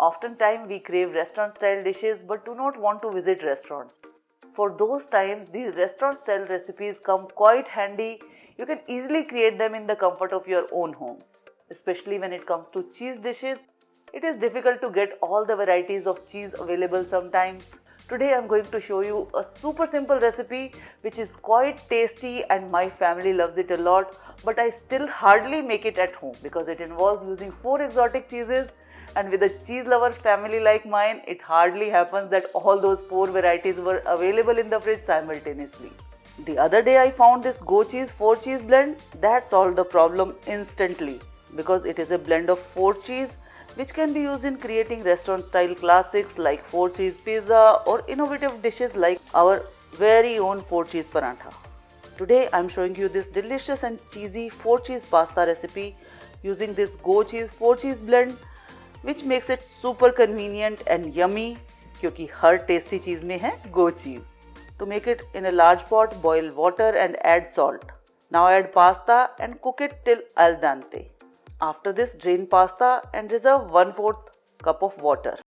Oftentimes we crave restaurant style dishes but do not want to visit restaurants. For those times, these restaurant style recipes come quite handy. You can easily create them in the comfort of your own home. Especially when it comes to cheese dishes, it is difficult to get all the varieties of cheese available sometimes. Today I am going to show you a super simple recipe which is quite tasty and my family loves it a lot, but I still hardly make it at home because it involves using 4 exotic cheeses, and with a cheese lover family like mine, it hardly happens that all those 4 varieties were available in the fridge simultaneously. The other day I found this Go Cheese 4 cheese blend that solved the problem instantly because it is a blend of 4 cheese which can be used in creating restaurant style classics like 4 cheese pizza or innovative dishes like our very own 4 cheese parantha. Today I am showing you this delicious and cheesy 4 cheese pasta recipe using this Go Cheese 4 cheese blend, which makes it super convenient and yummy क्योंकि हर tasty चीज में है Go Cheese. To make it in a large pot, boil water and add salt. Now add pasta and cook it till al dente. After this, drain pasta and reserve 1/4 cup of water.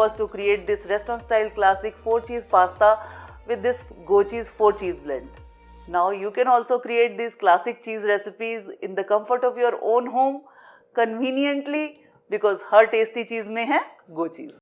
Was to create this restaurant style classic 4 cheese pasta with this Go Cheese 4 cheese blend. Now you can also create these classic cheese recipes in the comfort of your own home conveniently because her tasty चीज में है Go Cheese.